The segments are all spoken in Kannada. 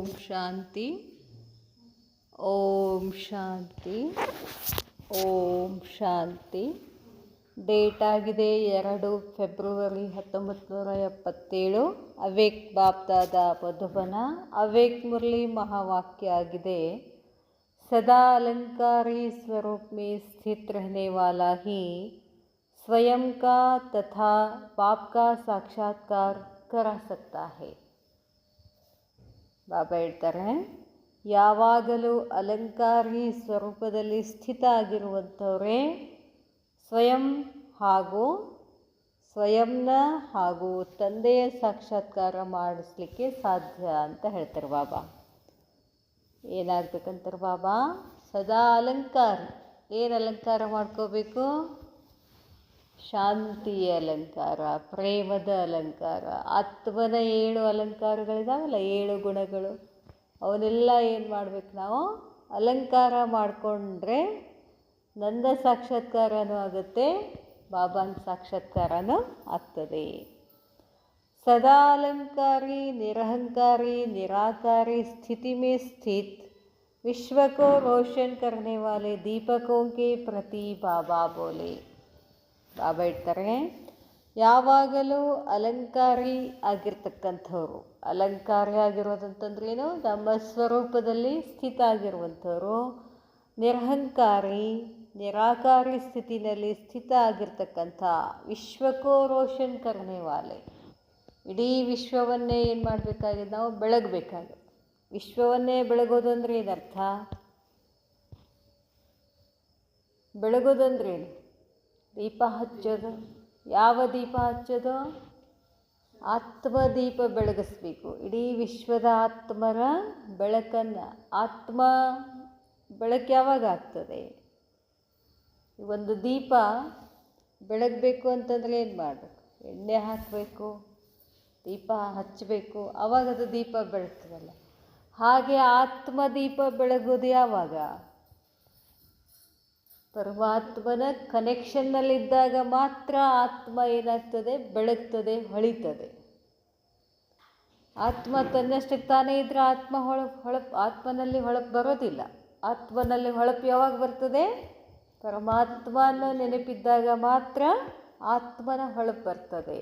ಓಂ ಶಾಂತಿ ಓಂ ಶಾಂತಿ ಓಂ ಶಾಂತಿ. ಡೇಟ್ ಆಗಿದೆ 2 ಫೆಬ್ರವರಿ 1977. ಅವೇಕ್ ಬಾಪ್ದಾದ ಮಧುಬನ. ಅವೇಕ್ ಮುರಳಿ ಮಹಾವಾಕ್ಯ ಆಗಿದೆ, सदा अलंकारी स्वरूप में स्थित रहने वाला ही स्वयं का तथा बाप का साक्षात्कार करा सकता है. ಬಾಬಾ ಹೇಳ್ತಾರೆ, ಯಾವಾಗಲೂ ಅಲಂಕಾರಿ ಸ್ವರೂಪದಲ್ಲಿ ಸ್ಥಿತ ಆಗಿರುವಂಥವರೇ ಸ್ವಯಂನ ಹಾಗೂ ತಂದೆಯ ಸಾಕ್ಷಾತ್ಕಾರ ಮಾಡಿಸ್ಲಿಕ್ಕೆ ಸಾಧ್ಯ ಅಂತ ಹೇಳ್ತಾರೆ ಬಾಬಾ. ಏನಾಗಬೇಕಂತಾರೆ ಬಾಬಾ? ಸದಾ ಅಲಂಕಾರ. ಏನು ಅಲಂಕಾರ ಮಾಡ್ಕೋಬೇಕು? ಶಾಂತಿಯ ಅಲಂಕಾರ, ಪ್ರೇಮದ ಅಲಂಕಾರ, ಆತ್ಮನ 7 ಅಲಂಕಾರಗಳಿದಾವಲ್ಲ, 7 ಗುಣಗಳು, ಅವನ್ನೆಲ್ಲ ಏನು ಮಾಡಬೇಕು? ನಾವು ಅಲಂಕಾರ ಮಾಡಿಕೊಂಡ್ರೆ ನನ್ನ ಸಾಕ್ಷಾತ್ಕಾರನೂ ಆಗುತ್ತೆ, ಬಾಬಾನ ಸಾಕ್ಷಾತ್ಕಾರನೂ ಆಗ್ತದೆ. सदा अलंकारी निरहंकारी निराकारी स्थिति में स्थित विश्व को रोशन करने वाले दीपकों के प्रति बाबा बोले. ಬಾಬಾ ಹೇಳ್ತಾರೆ, ಯಾವಾಗಲೂ ಅಲಂಕಾರಿ ಆಗಿರ್ತಕ್ಕಂಥವ್ರು. ಅಲಂಕಾರಿ ಆಗಿರೋದಂತಂದ್ರೇನು? ನಮ್ಮ ಸ್ವರೂಪದಲ್ಲಿ ಸ್ಥಿತ ಆಗಿರುವಂಥವ್ರು. ನಿರಹಂಕಾರಿ ನಿರಾಕಾರಿ ಸ್ಥಿತಿನಲ್ಲಿ ಸ್ಥಿತ ಆಗಿರ್ತಕ್ಕಂಥ ವಿಶ್ವಕ್ಕೋ ರೋಷನ್ ಕರ್ನೆ ವಾಲೆ. ಇಡೀ ವಿಶ್ವವನ್ನೇ ಏನು ಮಾಡಬೇಕಾಗಿದೆ? ನಾವು ಬೆಳಗಬೇಕಾಗಿದೆ. ವಿಶ್ವವನ್ನೇ ಬೆಳಗೋದು ಅಂದರೆ ಏನರ್ಥ? ಬೆಳಗೋದಂದ್ರೇನು? ದೀಪ ಹಚ್ಚೋದು. ಯಾವ ದೀಪ ಹಚ್ಚೋದು? ಆತ್ಮದೀಪ ಬೆಳಗಿಸ್ಬೇಕು. ಇಡೀ ವಿಶ್ವದ ಆತ್ಮರ ಬೆಳಕನ್ನು. ಆತ್ಮ ಬೆಳಕು ಯಾವಾಗ ಆಗ್ತದೆ? ಒಂದು ದೀಪ ಬೆಳಗಬೇಕು ಅಂತಂದರೆ ಏನು ಮಾಡಬೇಕು? ಎಣ್ಣೆ ಹಾಕಬೇಕು, ದೀಪ ಹಚ್ಚಬೇಕು, ಆವಾಗ ಅದು ದೀಪ ಬೆಳಗ್ತದಲ್ಲ. ಹಾಗೆ ಆತ್ಮದೀಪ ಬೆಳಗೋದು ಯಾವಾಗ? ಪರಮಾತ್ಮನ ಕನೆಕ್ಷನ್ನಲ್ಲಿದ್ದಾಗ ಮಾತ್ರ ಆತ್ಮ ಏನಾಗ್ತದೆ? ಬೆಳಗ್ತದೆ, ಹೊಳಿತದೆ. ಆತ್ಮ ತನ್ನಷ್ಟಕ್ಕೆ ತಾನೇ ಇದ್ದರೆ ಆತ್ಮನಲ್ಲಿ ಹೊಳಪು ಬರೋದಿಲ್ಲ. ಆತ್ಮನಲ್ಲಿ ಹೊಳಪು ಯಾವಾಗ ಬರ್ತದೆ? ಪರಮಾತ್ಮನ ನೆನಪಿದ್ದಾಗ ಮಾತ್ರ ಆತ್ಮನ ಹೊಳಪು ಬರ್ತದೆ.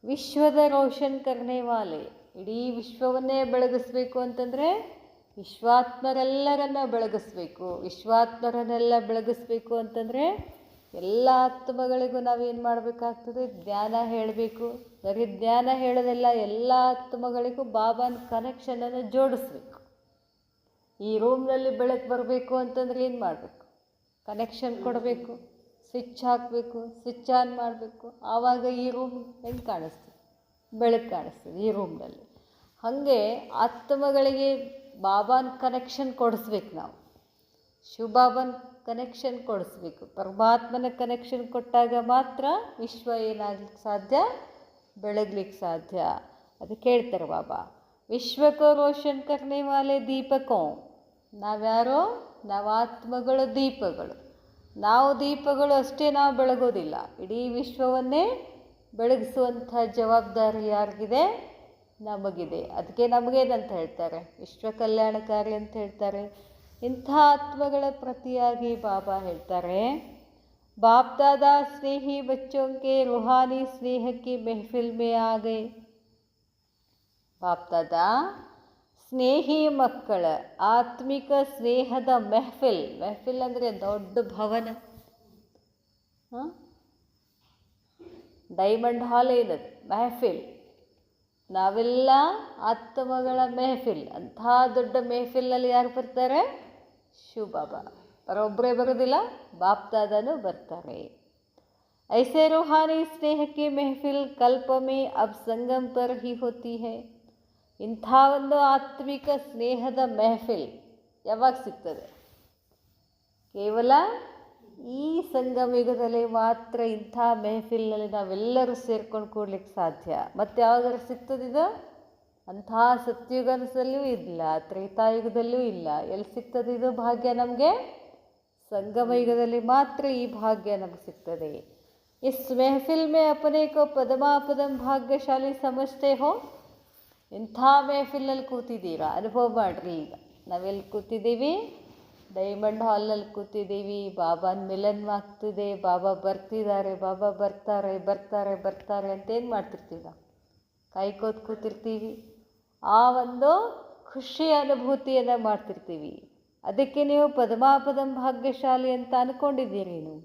ವಿಶ್ವದ ರೋಷನ್ ಕರ್ನೆ ವಾಲೆ. ಇಡೀ ವಿಶ್ವವನ್ನೇ ಬೆಳಗಿಸ್ಬೇಕು ಅಂತಂದರೆ ವಿಶ್ವಾತ್ಮರೆಲ್ಲರನ್ನ ಬೆಳಗಿಸ್ಬೇಕು. ವಿಶ್ವಾತ್ಮರನ್ನೆಲ್ಲ ಬೆಳಗಿಸ್ಬೇಕು ಅಂತಂದರೆ ಎಲ್ಲ ಆತ್ಮಗಳಿಗೂ ನಾವೇನು ಮಾಡಬೇಕಾಗ್ತದೆ? ಜ್ಞಾನ ಹೇಳಬೇಕು. ಬರೀ ಜ್ಞಾನ ಹೇಳೋದೆಲ್ಲ, ಎಲ್ಲ ಆತ್ಮಗಳಿಗೂ ಬಾಬಾನ ಕನೆಕ್ಷನನ್ನು ಜೋಡಿಸ್ಬೇಕು. ಈ ರೂಮ್ನಲ್ಲಿ ಬೆಳಕು ಬರಬೇಕು ಅಂತಂದರೆ ಏನು ಮಾಡಬೇಕು? ಕನೆಕ್ಷನ್ ಕೊಡಬೇಕು, ಸ್ವಿಚ್ ಹಾಕಬೇಕು, ಸ್ವಿಚ್ ಆನ್ ಮಾಡಬೇಕು. ಆವಾಗ ಈ ರೂಮ್ ಹೆಂಗೆ ಕಾಣಿಸ್ತದೆ? ಬೆಳಕು ಕಾಣಿಸ್ತದೆ ಈ ರೂಮ್ನಲ್ಲಿ. ಹಾಗೆ ಆತ್ಮಗಳಿಗೆ ಬಾಬಾನ ಕನೆಕ್ಷನ್ ಕೊಡಿಸ್ಬೇಕು. ನಾವು ಶಿವಬಾಬನ ಕನೆಕ್ಷನ್ ಕೊಡಿಸ್ಬೇಕು. ಪರಮಾತ್ಮನ ಕನೆಕ್ಷನ್ ಕೊಟ್ಟಾಗ ಮಾತ್ರ ವಿಶ್ವ ಏನಾಗ್ಲಿಕ್ಕೆ ಸಾಧ್ಯ? ಬೆಳಗ್ಲಿಕ್ಕೆ ಸಾಧ್ಯ. ಅದಕ್ಕೆ ಹೇಳ್ತಾರೆ ಬಾಬಾ, ವಿಶ್ವಕ್ಕೋ ರೋಷನ್ ಕರ್ನೆ ವಾಲೆ ದೀಪಕೋ. ನಾವ್ಯಾರೋ? ನಾವು ಆತ್ಮಗಳು, ದೀಪಗಳು. ನಾವು ದೀಪಗಳು ಅಷ್ಟೇ, ನಾವು ಬೆಳಗೋದಿಲ್ಲ. ಇಡೀ ವಿಶ್ವವನ್ನೇ ಬೆಳಗಿಸುವಂಥ ಜವಾಬ್ದಾರಿ ಯಾರಿಗಿದೆ? ನಮಗಿದೆ. ಅದಕ್ಕೆ ನಮಗೇನಂತ ಹೇಳ್ತಾರೆ? ವಿಶ್ವ ಕಲ್ಯಾಣಕಾರಿ ಅಂತ ಹೇಳ್ತಾರೆ. ಇಂಥ ಆತ್ಮಗಳ ಪ್ರತಿಯಾಗಿ ಬಾಬಾ ಹೇಳ್ತಾರೆ, ಬಾಪ್ ದಾದಾ ಸ್ನೇಹಿ ಬಚ್ಚೋಂಕೆ ರೂಹಾನಿ ಸ್ನೇಹಕ್ಕೆ ಮೆಹಫಿಲ್ ಮೇ ಆ ಗಯೆ. ಬಾಪ್ ದಾದಾ ಸ್ನೇಹಿ ಮಕ್ಕಳ ಆತ್ಮಿಕ ಸ್ನೇಹದ ಮೆಹಫಿಲ್. ಮೆಹಫಿಲ್ ಅಂದರೆ ದೊಡ್ಡ ಭವನ. ಡೈಮಂಡ್ ಹಾಲ್ ಏನದು? ಮೆಹಫಿಲ್. ನಾವೆಲ್ಲ ಆತ್ಮಗಳ ಮೆಹಫಿಲ್. ಅಂಥ ದೊಡ್ಡ ಮೆಹಫಿಲ್ನಲ್ಲಿ ಯಾರು ಬರ್ತಾರೆ? ಶಿವಬಾಬಾ. ಅವರೊಬ್ಬರೇ ಬರೋದಿಲ್ಲ, ಬಾಪ್ ದಾದಾನು ಬರ್ತಾರೆ. ಐಸೆ ರೂಹಾನಿ ಸ್ನೇಹಕ್ಕೆ ಮೆಹಫಿಲ್ ಕಲ್ಪ ಮೇ ಅಬ್ ಸಂಗಮ್ ಪರ್ ಹಿ ಹೋತಿ ಹೈ. ಇಂಥ ಒಂದು ಆತ್ಮಿಕ ಸ್ನೇಹದ ಮೆಹಫಿಲ್ ಯಾವಾಗ ಸಿಗ್ತದೆ? ಕೇವಲ ಈ ಸಂಗಮಯುಗದಲ್ಲಿ ಮಾತ್ರ ಇಂಥ ಮೆಹಫಿಲ್ನಲ್ಲಿ ನಾವೆಲ್ಲರೂ ಸೇರ್ಕೊಂಡು ಕೂಡ್ಲಿಕ್ಕೆ ಸಾಧ್ಯ. ಮತ್ತು ಯಾವಾಗಾದ್ರೂ ಸಿಗ್ತದಿದು? ಅಂಥ ಸತ್ಯುಗದಲ್ಲೂ ಇಲ್ಲ, ತ್ರೇತಾಯುಗದಲ್ಲೂ ಇಲ್ಲ. ಎಲ್ಲಿ ಸಿಗ್ತದಿದು ಭಾಗ್ಯ ನಮಗೆ? ಸಂಗಮಯುಗದಲ್ಲಿ ಮಾತ್ರ ಈ ಭಾಗ್ಯ ನಮಗೆ ಸಿಗ್ತದೆ. इस महफिल में अपने को पदमापदम भाग्यशाली समझते हो. ಇಂಥ ಮೆಹಫಿಲಲ್ಲಿ ಕೂತಿದ್ದೀರಾ, ಅನುಭವ ಮಾಡಿರಿ. ಈಗ ನಾವೆಲ್ಲಿ ಕೂತಿದ್ದೀವಿ? ಡೈಮಂಡ್ ಹಾಲಲ್ಲಿ ಕೂತಿದ್ದೀವಿ. ಬಾಬಾನ ಮಿಲನವಾಗ್ತಿದೆ, ಬಾಬಾ ಬರ್ತಿದ್ದಾರೆ, ಬಾಬಾ ಬರ್ತಾರೆ ಬರ್ತಾರೆ ಬರ್ತಾರೆ ಅಂತ ಏನು ಮಾಡ್ತಿರ್ತೀವಿ ನಾವು? ಕಾಯ್ಕೋತ ಕೂತಿರ್ತೀವಿ. ಆ ಒಂದು ಖುಷಿ ಅನುಭೂತಿಯನ್ನು ಮಾಡ್ತಿರ್ತೀವಿ. ಅದಕ್ಕೆ ನೀವು ಪದಮಾಪದಂ ಭಾಗ್ಯಶಾಲಿ ಅಂತ ಅಂದ್ಕೊಂಡಿದ್ದೀರಿ. ನೀವು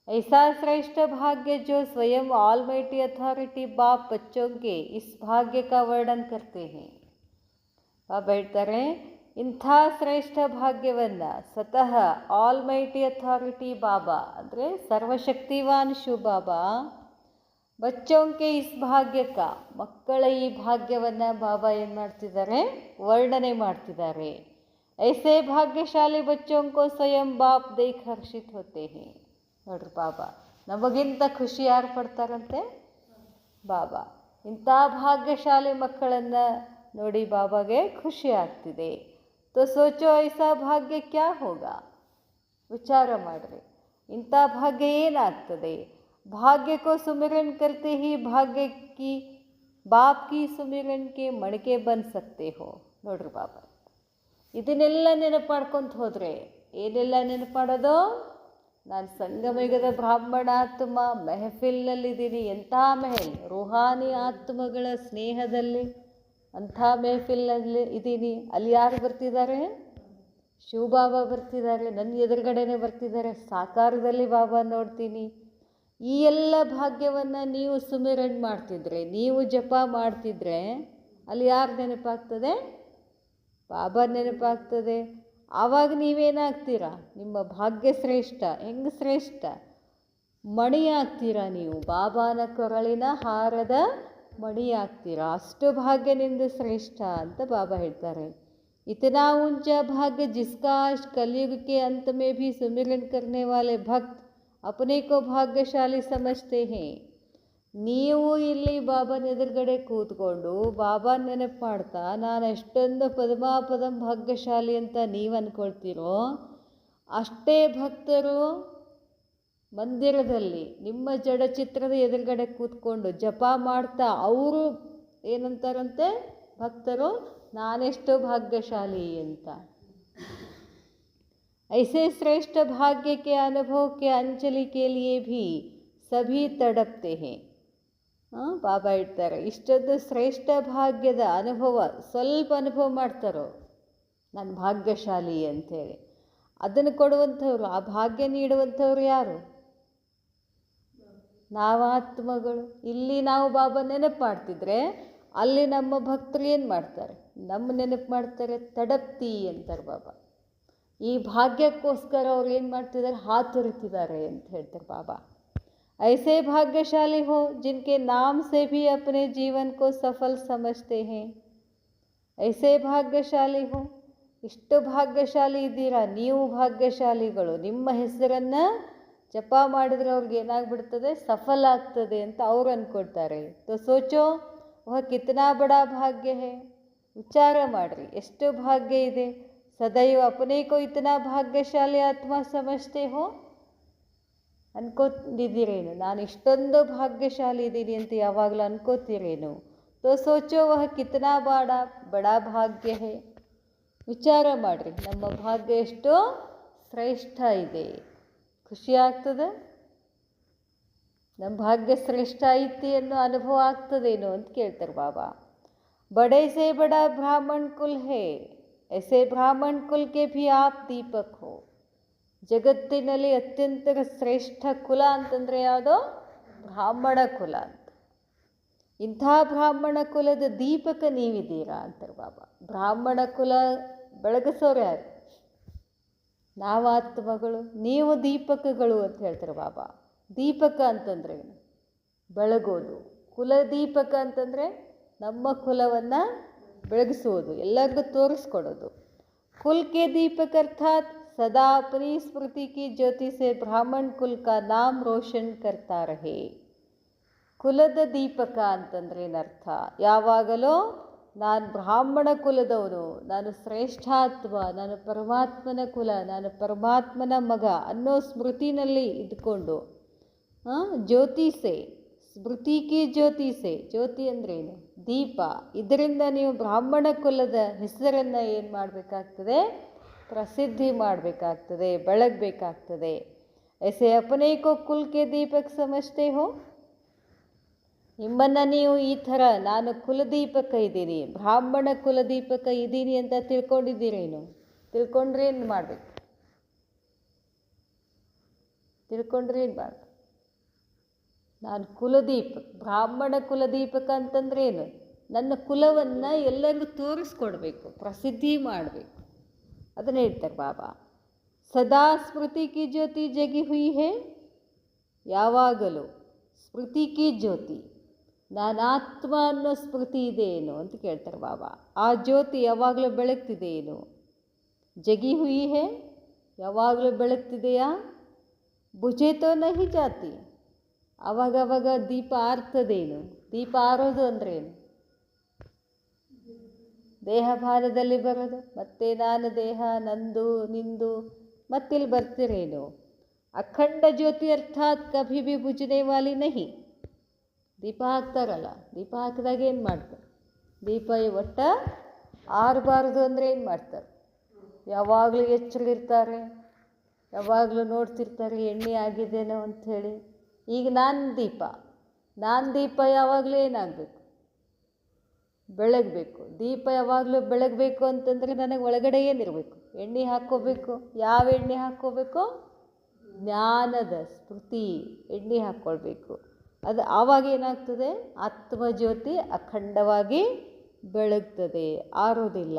ऐसा श्रेष्ठ भाग्य जो स्वयं ऑलमाइटी अथॉरिटी बाप बच्चों के इस भाग्य का वर्णन करते हैं. ಬಾಬಾ ಹೇಳ್ತಾರೆ, ಇಂಥ ಶ್ರೇಷ್ಠ ಭಾಗ್ಯವನ್ನು ಸ್ವತಃ ಆಲ್ಮೈಟಿ ಅಥಾರಿಟಿ ಬಾಬಾ ಅಂದರೆ ಸರ್ವಶಕ್ತಿವಾನ್ ಶಿವ ಬಾಬಾ ಬಚ್ಚೋಂಕೆ ಇಸ್ ಭಾಗ್ಯಕ ಮಕ್ಕಳ ಈ ಭಾಗ್ಯವನ್ನು ಬಾಬಾ ಏನು ಮಾಡ್ತಿದ್ದಾರೆ? ವರ್ಣನೆ ಮಾಡ್ತಿದ್ದಾರೆ. ಐಸೆ ಭಾಗ್ಯಶಾಲಿ ಬಚ್ಚೋಂಕೋ ಸ್ವಯಂ ಬಾಪ್ ದೇಖ್ ಹರ್ಷಿತ್ ಹೋತೆ ಹೇ. ನೋಡ್ರಿ, ಬಾಬಾ ನಮಗಿಂತ ಖುಷಿ ಯಾರು ಪಡ್ತಾರಂತೆ? ಬಾಬಾ. ಇಂಥ ಭಾಗ್ಯಶಾಲಿ ಮಕ್ಕಳನ್ನು ನೋಡಿ ಬಾಬಾಗೆ ಖುಷಿ ಆಗ್ತಿದೆ. ತೋ ಸೋಚೋ ಐಸಾ ಭಾಗ್ಯ ಕ್ಯಾ ಹೋಗ, ವಿಚಾರ ಮಾಡಿರಿ, ಇಂಥ ಭಾಗ್ಯ ಏನಾಗ್ತದೆ? ಭಾಗ್ಯ ಕೋ ಸುಮಿರನ್ ಕರ್ತೆ ಹಿ ಭಾಗ್ಯ ಕಿ ಬಾಪ್ ಕಿ ಸುಮಿರನ್ ಕೆ ಮಣಿಕೆ ಬಂದು ಸಕ್ತೆ ಹೋ. ನೋಡ್ರಿ ಬಾಬಾ, ಇದನ್ನೆಲ್ಲ ನೆನಪು ಮಾಡ್ಕೊತ ಹೋದರೆ ಏನೆಲ್ಲ ನೆನಪು ಮಾಡೋದು? ನಾನು ಸಂಗಮಯುಗದ ಬ್ರಾಹ್ಮಣಾತ್ಮ ಮೆಹಫಿಲ್ನಲ್ಲಿದ್ದೀನಿ. ಎಂಥ ಮೆಹಲ್, ರುಹಾನಿ ಆತ್ಮಗಳ ಸ್ನೇಹದಲ್ಲಿ ಅಂಥ ಮೆಹಫಿಲ್ನಲ್ಲಿ ಇದ್ದೀನಿ. ಅಲ್ಲಿ ಯಾರು ಬರ್ತಿದ್ದಾರೆ? ಶಿವಬಾಬಾ ಬರ್ತಿದ್ದಾರೆ, ನನ್ನ ಎದುರುಗಡೆನೇ ಬರ್ತಿದ್ದಾರೆ. ಸಾಕಾರದಲ್ಲಿ ಬಾಬಾ ನೋಡ್ತೀನಿ. ಈ ಎಲ್ಲ ಭಾಗ್ಯವನ್ನು ನೀವು ಸುಮಿರನ್ ಮಾಡ್ತಿದ್ರೆ, ನೀವು ಜಪ ಮಾಡ್ತಿದ್ರೆ ಅಲ್ಲಿ ಯಾರು ನೆನಪಾಗ್ತದೆ? ಬಾಬಾ ನೆನಪಾಗ್ತದೆ. ಆವಾಗ ನೀವೇನಾಗ್ತೀರಾ? ನಿಮ್ಮ ಭಾಗ್ಯ ಶ್ರೇಷ್ಠ. ಹೆಂಗೆ ಶ್ರೇಷ್ಠ? ಮಣಿ ಆಗ್ತೀರಾ ನೀವು, ಬಾಬಾನ ಕೊರಳಿನ ಹಾರದ ಮಣಿ ಆಗ್ತೀರಾ. ಅಷ್ಟು ಭಾಗ್ಯ ನಿಂದು ಶ್ರೇಷ್ಠ ಅಂತ ಬಾಬಾ ಹೇಳ್ತಾರೆ. इतना ऊंचा भाग्य जिसका आज कलयुग के अंत में भी सुमिरन करने वाले भक्त अपने को भाग्यशाली समझते हैं. ನೀವು ಇಲ್ಲಿ ಬಾಬಾನ ಎದುರುಗಡೆ ಕೂತ್ಕೊಂಡು ಬಾಬಾ ನೆನಪು ಮಾಡ್ತಾ ನಾನು ಎಷ್ಟೊಂದು ಪದಮಾಪದಂ ಭಾಗ್ಯಶಾಲಿ ಅಂತ ನೀವು ಅಂದ್ಕೊಳ್ತೀರೋ, ಅಷ್ಟೇ ಭಕ್ತರು ಮಂದಿರದಲ್ಲಿ ನಿಮ್ಮ ಜಡಚಿತ್ರದ ಎದುರುಗಡೆ ಕೂತ್ಕೊಂಡು ಜಪ ಮಾಡ್ತಾ ಅವರು ಏನಂತಾರಂತೆ? ಭಕ್ತರು ನಾನೆಷ್ಟು ಭಾಗ್ಯಶಾಲಿ ಅಂತ. ऐसे श्रेष्ठ भाग्य के अनुभव के अंजलि के लिए भी सभी तड़पते हैं. ಬಾಬಾ ಹೇಳ್ತಾರೆ, ಇಷ್ಟೊಂದು ಶ್ರೇಷ್ಠ ಭಾಗ್ಯದ ಅನುಭವ ಸ್ವಲ್ಪ ಅನುಭವ ಮಾಡ್ತಾರೋ ನಾನು ಭಾಗ್ಯಶಾಲಿ ಅಂಥೇಳಿ. ಅದನ್ನು ಕೊಡುವಂಥವ್ರು, ಆ ಭಾಗ್ಯ ನೀಡುವಂಥವ್ರು ಯಾರು? ನಾವಾತ್ಮಗಳು. ಇಲ್ಲಿ ನಾವು ಬಾಬಾ ನೆನಪು ಮಾಡ್ತಿದ್ರೆ ಅಲ್ಲಿ ನಮ್ಮ ಭಕ್ತರು ಏನು ಮಾಡ್ತಾರೆ? ನಮ್ಮ ನೆನಪು ಮಾಡ್ತಾರೆ, ತಡಪ್ತಿ ಅಂತಾರೆ ಬಾಬಾ. ಈ ಭಾಗ್ಯಕ್ಕೋಸ್ಕರ ಅವ್ರು ಏನು ಮಾಡ್ತಿದ್ದಾರೆ? ಹಾತೊರಿತಿದ್ದಾರೆ ಅಂತ ಹೇಳ್ತಾರೆ ಬಾಬಾ. ऐसे भाग्यशाली हो जिनके नाम से भी अपने जीवन को सफल समझते हैं. ऐसे ಭಾಗ್ಯಶಾಲಿ ಹೋ, ಇಷ್ಟು ಭಾಗ್ಯಶಾಲಿ ಇದ್ದೀರಾ ನೀವು, ಭಾಗ್ಯಶಾಲಿಗಳು. ನಿಮ್ಮ ಹೆಸರನ್ನು ಜಪ ಮಾಡಿದ್ರೆ ಅವ್ರಿಗೆ ಏನಾಗ್ಬಿಡ್ತದೆ? ಸಫಲ ಆಗ್ತದೆ ಅಂತ ಅವ್ರು ಅಂದ್ಕೊಳ್ತಾರೆ. ತೋ ಸೋಚೋ ವಹ ಕಿತನಾ ಬಡಾ ಭಾಗ್ಯ ಹೇ. ವಿಚಾರ ಮಾಡಿರಿ, ಎಷ್ಟು ಭಾಗ್ಯ ಇದೆ. ಸದೈವ ಅಪನೇ ಕೋ ಇತನಾ ಭಾಗ್ಯಶಾಲಿ ಆತ್ಮ ಸಮಜ್ತೆ ಹೋ. ಅನ್ಕೋತಿದ್ದೀರೇನು ನಾನು ಇಷ್ಟೊಂದು ಭಾಗ್ಯಶಾಲಿ ಇದ್ದೀನಿ ಅಂತ ಯಾವಾಗಲೂ ಅನ್ಕೋತೀರೇನು? ತೋ ಸೋಚೋ ವಹ ಕಿತನಾ ಬಡಾ ಭಾಗ್ಯ ಹೇ. ವಿಚಾರ ಮಾಡಿರಿ, ನಮ್ಮ ಭಾಗ್ಯ ಎಷ್ಟು ಶ್ರೇಷ್ಠ ಇದೆ. ಖುಷಿ ಆಗ್ತದೆ? ನಮ್ಮ ಭಾಗ್ಯ ಶ್ರೇಷ್ಠ ಐತಿ ಅನ್ನೋ ಅನುಭವ ಆಗ್ತದೇನೋ ಅಂತ ಕೇಳ್ತಾರೆ ಬಾಬಾ. ಬಡೇ ಸೇ ಬಡಾ ಬ್ರಾಹ್ಮಣ್ ಕುಲ್ ಹೇ, ऐसे ಬ್ರಾಹ್ಮಣ್ ಕುಲ್ ಕೆ ಭಿ ಆಪ್ ದೀಪಕ್ ಹೋ. ಜಗತ್ತಿನಲ್ಲಿ ಅತ್ಯಂತ ಶ್ರೇಷ್ಠ ಕುಲ ಅಂತಂದರೆ ಯಾವುದೋ? ಬ್ರಾಹ್ಮಣ ಕುಲ ಅಂತ. ಇಂಥ ಬ್ರಾಹ್ಮಣ ಕುಲದ ದೀಪಕ ನೀವಿದ್ದೀರಾ ಅಂತಾರೆ ಬಾಬಾ. ಬ್ರಾಹ್ಮಣ ಕುಲ ಬೆಳಗಿಸೋರು ಯಾರು? ನಾವಾತ್ಮಗಳು. ನೀವು ದೀಪಕಗಳು ಅಂತ ಹೇಳ್ತಾರೆ ಬಾಬಾ. ದೀಪಕ ಅಂತಂದರೆ ಬೆಳಗೋದು. ಕುಲ ದೀಪಕ ಅಂತಂದರೆ ನಮ್ಮ ಕುಲವನ್ನು ಬೆಳಗಿಸುವುದು, ಎಲ್ಲರಿಗೂ ತೋರಿಸ್ಕೊಡೋದು. ಕುಲ್ ಕೆ ದೀಪಕ ಅರ್ಥಾತ್ सदा अपनी स्मृति की ज्योति से ब्राह्मण कुल का नाम रोशन करता रहे. ಕುಲದ ದೀಪಕ ಅಂತಂದ್ರೆ ಏನರ್ಥ? ಯಾವಾಗಲೂ ನಾನು ಬ್ರಾಹ್ಮಣ ಕುಲದವನು, ನಾನು ಶ್ರೇಷ್ಠಾತ್ಮ, ನಾನು ಪರಮಾತ್ಮನ ಕುಲ, ನಾನು ಪರಮಾತ್ಮನ ಮಗ ಅನ್ನೋ ಸ್ಮೃತಿನಲ್ಲಿ ಇದ್ಕೊಂಡು ಜ್ಯೋತಿಸೆ, ಸ್ಮೃತಿ ಕಿ ಜ್ಯೋತಿಸೆ. ಜ್ಯೋತಿ ಅಂದ್ರೇನು? ದೀಪ. ಇದರಿಂದ ನೀವು ಬ್ರಾಹ್ಮಣ ಕುಲದ ಹೆಸರನ್ನು ಏನು ಮಾಡಬೇಕಾಗ್ತದೆ? ಪ್ರಸಿದ್ಧಿ ಮಾಡಬೇಕಾಗ್ತದೆ, ಬೆಳಗಬೇಕಾಗ್ತದೆ. ऐसे अपने को कुल के दीपक समझते हो? ನಿಮ್ಮನ್ನು ನೀವು ಈ ಥರ ನಾನು ಕುಲದೀಪಕ ಇದ್ದೀನಿ, ಬ್ರಾಹ್ಮಣ ಕುಲದೀಪಕ ಇದ್ದೀನಿ ಅಂತ ತಿಳ್ಕೊಂಡಿದ್ದೀರೇನು? ತಿಳ್ಕೊಂಡ್ರೆ ಏನು ಮಾಡಬೇಕು? ತಿಳ್ಕೊಂಡ್ರೆ ಏನು ಮಾಡಬೇಕು? ನಾನು ಕುಲದೀಪಕ, ಬ್ರಾಹ್ಮಣ ಕುಲದೀಪಕ ಅಂತಂದ್ರೆ ಏನು? ನನ್ನ ಕುಲವನ್ನು ಎಲ್ಲರಿಗೂ ತೋರಿಸ್ಕೊಡ್ಬೇಕು, ಪ್ರಸಿದ್ಧಿ ಮಾಡಬೇಕು. ಅದನ್ನು ಹೇಳ್ತಾರೆ ಬಾಬಾ. ಸದಾ ಸ್ಮೃತಿ ಕಿ ಜ್ಯೋತಿ ಜಗಿ ಹುಯಿ ಹೇ. ಯಾವಾಗಲೂ ಸ್ಮೃತಿ ಕಿ ಜ್ಯೋತಿ, ನಾನಾತ್ಮ ಅನ್ನೋ ಸ್ಮೃತಿ ಇದೆ ಏನು ಅಂತ ಕೇಳ್ತಾರೆ ಬಾಬಾ. ಆ ಜ್ಯೋತಿ ಯಾವಾಗಲೂ ಬೆಳಗ್ತಿದೆ ಏನು? ಜಗಿ ಹುಯಿ ಹೇ, ಯಾವಾಗಲೂ ಬೆಳಗ್ತಿದೆಯಾ? ಬುझे तो नहीं जाती. ಆವಾಗವಾಗ ದೀಪ ಆರ್ತದೇನು? ದೀಪ ಆರೋದು ಅಂದ್ರೇನು? ದೇಹ ಭಾರದಲ್ಲಿ ಬರೋದು, ಮತ್ತೆ ನಾನು ದೇಹ, ನಂದು ನಿಂದು, ಮತ್ತಿಲ್ಲಿ ಬರ್ತಿರೇನು? ಅಖಂಡ ಜ್ಯೋತಿ ಅರ್ಥಾತ್ ಕಭಿ ಭಿ ಬುझने वाली नहीं. ದೀಪ ಹಾಕ್ತಾರಲ್ಲ, ದೀಪ ಹಾಕಿದಾಗ ಏನು ಮಾಡ್ತಾರೆ? ದೀಪ ಒಟ್ಟ ಆರಬಾರ್ದು ಅಂದರೆ ಏನು ಮಾಡ್ತಾರೆ? ಯಾವಾಗಲೂ ಎಚ್ಚರಿರ್ತಾರೆ, ಯಾವಾಗಲೂ ನೋಡ್ತಿರ್ತಾರೆ ಎಣ್ಣೆ ಆಗಿದ್ದೇನೋ ಅಂಥೇಳಿ. ಈಗ ನಾನು ದೀಪ ಯಾವಾಗಲೂ ಏನಾಗಬೇಕು? ಬೆಳಗಬೇಕು. ದೀಪ ಯಾವಾಗಲೂ ಬೆಳಗಬೇಕು ಅಂತಂದರೆ ನನಗೆ ಒಳಗಡೆ ಏನಿರಬೇಕು? ಎಣ್ಣೆ ಹಾಕ್ಕೋಬೇಕು. ಯಾವ ಎಣ್ಣೆ ಹಾಕ್ಕೋಬೇಕು? ಜ್ಞಾನದ ಸ್ಮೃತಿ ಎಣ್ಣೆ ಹಾಕ್ಕೊಳ್ಬೇಕು. ಅದು ಆವಾಗ ಏನಾಗ್ತದೆ? ಆತ್ಮಜ್ಯೋತಿ ಅಖಂಡವಾಗಿ ಬೆಳಗ್ತದೆ, ಆರೋದಿಲ್ಲ.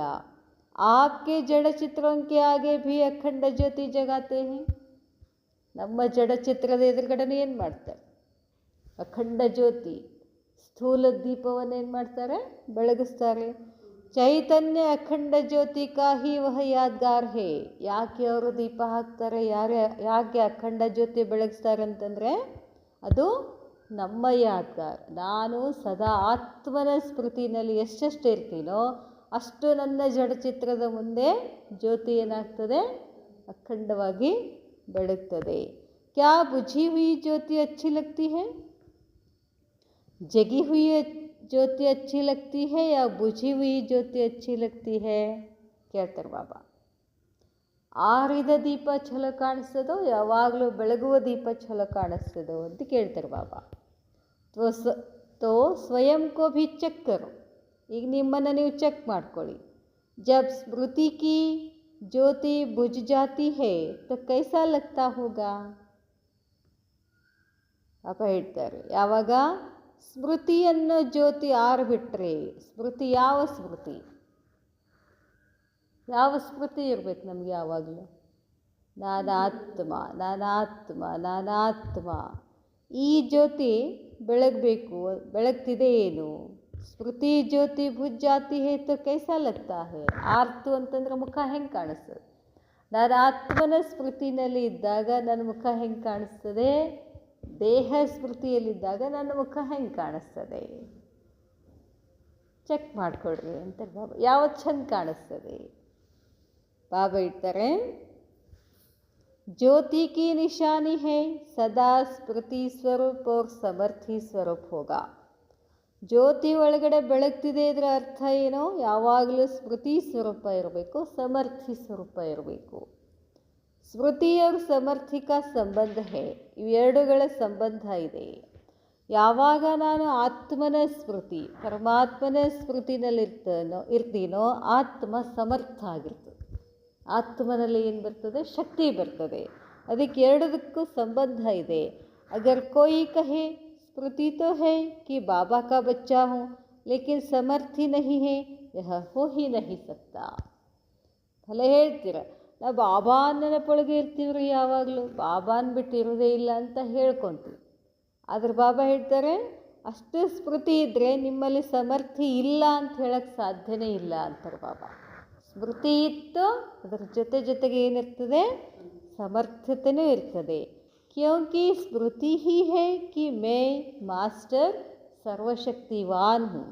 ಆಪ್ಕೆ ಜಡಚಿತ್ರೋಂಕೆ ಆಗೆ ಭೀ ಅಖಂಡ ಜ್ಯೋತಿ ಜಗಾತೆ ಹೇ. ನಮ್ಮ ಜಡಚಿತ್ರದ ಎದುರುಗಡೆನೇ ಏನು ಮಾಡ್ತಾರೆ? ಅಖಂಡ ಜ್ಯೋತಿ ಸ್ಥೂಲ ದೀಪವನ್ನು ಏನು ಮಾಡ್ತಾರೆ? ಬೆಳಗಿಸ್ತಾರೆ. ಚೈತನ್ಯ ಅಖಂಡ ಜ್ಯೋತಿ ಕಾ ಹಿ ವಹ ಯಾದ್ಗಾರ್ ಹೇ. ಯಾಕೆ ಅವರು ದೀಪ ಹಾಕ್ತಾರೆ, ಯಾಕೆ ಅಖಂಡ ಜ್ಯೋತಿ ಬೆಳಗಿಸ್ತಾರೆ ಅಂತಂದರೆ ಅದು ನಮ್ಮ ಯಾದ್ಗಾರ್. ನಾನು ಸದಾ ಆತ್ಮನ ಸ್ಮೃತಿನಲ್ಲಿ ಎಷ್ಟೆಷ್ಟು ಇರ್ತೀನೋ ಅಷ್ಟು ನನ್ನ ಜಡಚಿತ್ರದ ಮುಂದೆ ಜ್ಯೋತಿ ಏನಾಗ್ತದೆ? ಅಖಂಡವಾಗಿ ಬೆಳಗ್ತದೆ. ಕ್ಯಾ ಬುझी हुई ज्योति अच्छी लगती है? जगी हुई ज्योति अच्छी लगती है या बुझी हुई ज्योति अच्छी लगती है ಕೇಳ್ತಾರೆ ಬಾಬಾ. ಆರಿದ ದೀಪ ಛಲೋ ಕಾಣಿಸ್ತದೋ ಯಾವಾಗಲೂ ಬೆಳಗುವ ದೀಪ ಛಲೋ ಕಾಣಿಸ್ತದೋ ಅಂತ ಕೇಳ್ತಾರೆ ಬಾಬಾ. ತೋ ಸ್ವಯಂ ಕೋ ಭಿ ಚೆಕ್ ಕರೋ. ಈಗ ನಿಮ್ಮನ್ನು ನೀವು ಚೆಕ್ ಮಾಡ್ಕೊಳ್ಳಿ. ಜಬ್ ಸ್ಮೃತಿ ಕಿ ಜ್ಯೋತಿ ಬುझ ಜಾತಿ ಹೇ ತೋ ಕೈಸಾ ಲಗ್ತಾ ಹೋಗಾ? ಪಾಪ ಹೇಳ್ತಾರೆ, ಯಾವಾಗ ಸ್ಮೃತಿ ಅನ್ನೋ ಜ್ಯೋತಿ ಆರ್ಬಿಟ್ರೆ, ಸ್ಮೃತಿ ಯಾವ ಸ್ಮೃತಿ? ಯಾವ ಸ್ಮೃತಿ ಇರಬೇಕು ನಮಗೆ? ಯಾವಾಗಲೂ ನಾನಾತ್ಮ ನಾನಾತ್ಮ ನಾನಾತ್ಮ. ಈ ಜ್ಯೋತಿ ಬೆಳಗಬೇಕು, ಬೆಳಗ್ತಿದೆ ಏನು? ಸ್ಮೃತಿ ಜ್ಯೋತಿ ಬುझ ಜಾತಿ ಹೇ ತೋ ಕೈಸಾ ಲಗ್ತಾ ಹೇ. ಆರ್ತು ಅಂತಂದ್ರೆ ಮುಖ ಹೆಂಗೆ ಕಾಣಿಸ್ತದೆ? ನಾನು ಆತ್ಮನ ಸ್ಮೃತಿನಲ್ಲಿ ಇದ್ದಾಗ ನನ್ನ ಮುಖ ಹೆಂಗೆ ಕಾಣಿಸ್ತದೆ? ದೇಹ ಸ್ಮೃತಿಯಲ್ಲಿದ್ದಾಗ ನನ್ನ ಮುಖ ಹೆಂಗೆ ಕಾಣಿಸ್ತದೆ? ಚೆಕ್ ಮಾಡಿಕೊಡ್ರಿ ಅಂತ ಬಾಬಾ. ಯಾವತ್ತು ಚಂದ ಕಾಣಿಸ್ತದೆ? ಬಾಬಾ ಇರ್ತಾರೆ, ಜ್ಯೋತಿ ಕಿ ನಿಶಾನಿ ಹೈ ಸದಾ ಸ್ಮೃತಿ ಸ್ವರೂಪ और ಸಮರ್ಥಿ ಸ್ವರೂಪ ಹೋಗಾ. ಜ್ಯೋತಿ ಒಳಗಡೆ ಬೆಳಗ್ತಿದೆ ಇದರ ಅರ್ಥ ಏನೋ? ಯಾವಾಗಲೂ ಸ್ಮೃತಿ ಸ್ವರೂಪ ಇರಬೇಕು, ಸಮರ್ಥಿ ಸ್ವರೂಪ ಇರಬೇಕು. ಸ್ಮೃತಿ और ಸಮರ್ಥಿ ಕಾ ಸಂಬಂಧ ಹೇ. ಇವೆರಡುಗಳ ಸಂಬಂಧ ಇದೆ. ಯಾವಾಗ ನಾನು ಆತ್ಮನ ಸ್ಮೃತಿ, ಪರಮಾತ್ಮನ ಸ್ಮೃತಿನಲ್ಲಿ ಇರ್ತೀನೋ ಆತ್ಮ ಸಮರ್ಥ ಆಗಿರ್ತದೆ. ಆತ್ಮನಲ್ಲಿ ಏನು ಬರ್ತದೆ? ಶಕ್ತಿ ಬರ್ತದೆ. ಅದಕ್ಕೆ ಎರಡದಕ್ಕೂ ಸಂಬಂಧ ಇದೆ. ಅಗರ್ ಕೋಯಿ ಕಹೆ ಸ್ಮೃತಿ ತೋ ಹೈ ಕಿ ಬಾಬಾ ಕಾ ಬಚ್ಚಾ ಹೂँ ಲೇಕಿನ್ ಸಮರ್ಥಿ ನಹಿ ಹೈ, ಯಹ ಹೋ ಹಿ ನಹಿ ಸಕ್ತಾ. ಭಲೆ ಹೇಳ್ತೀರ ನಾವು ಬಾಬಾ ನೆನಪೊಳಗೆ ಇರ್ತೀವ್ರಿ, ಯಾವಾಗಲೂ ಬಾಬಾನ ಬಿಟ್ಟು ಇರೋದೇ ಇಲ್ಲ ಅಂತ ಹೇಳ್ಕೊತೀವಿ. ಆದ್ರೆ ಬಾಬಾ ಹೇಳ್ತಾರೆ, ಅಷ್ಟು ಸ್ಮೃತಿ ಇದ್ದರೆ ನಿಮ್ಮಲ್ಲಿ ಸಮರ್ಥಿ ಇಲ್ಲ ಅಂತ ಹೇಳಕ್ಕೆ ಸಾಧ್ಯನೇ ಇಲ್ಲ ಅಂತಾರೆ ಬಾಬಾ. ಸ್ಮೃತಿ ಇತ್ತು, ಅದರ ಜೊತೆಗೆ ಏನಿರ್ತದೆ? ಸಮರ್ಥತೆಯೂ ಇರ್ತದೆ. ಕ್ಯೋಂಕಿ ಸ್ಮೃತಿ ಹಿ ಹೈ ಕಿ ಮೈ ಮಾಸ್ಟರ್ ಸರ್ವಶಕ್ತಿವಾನ್ ಹೂँ.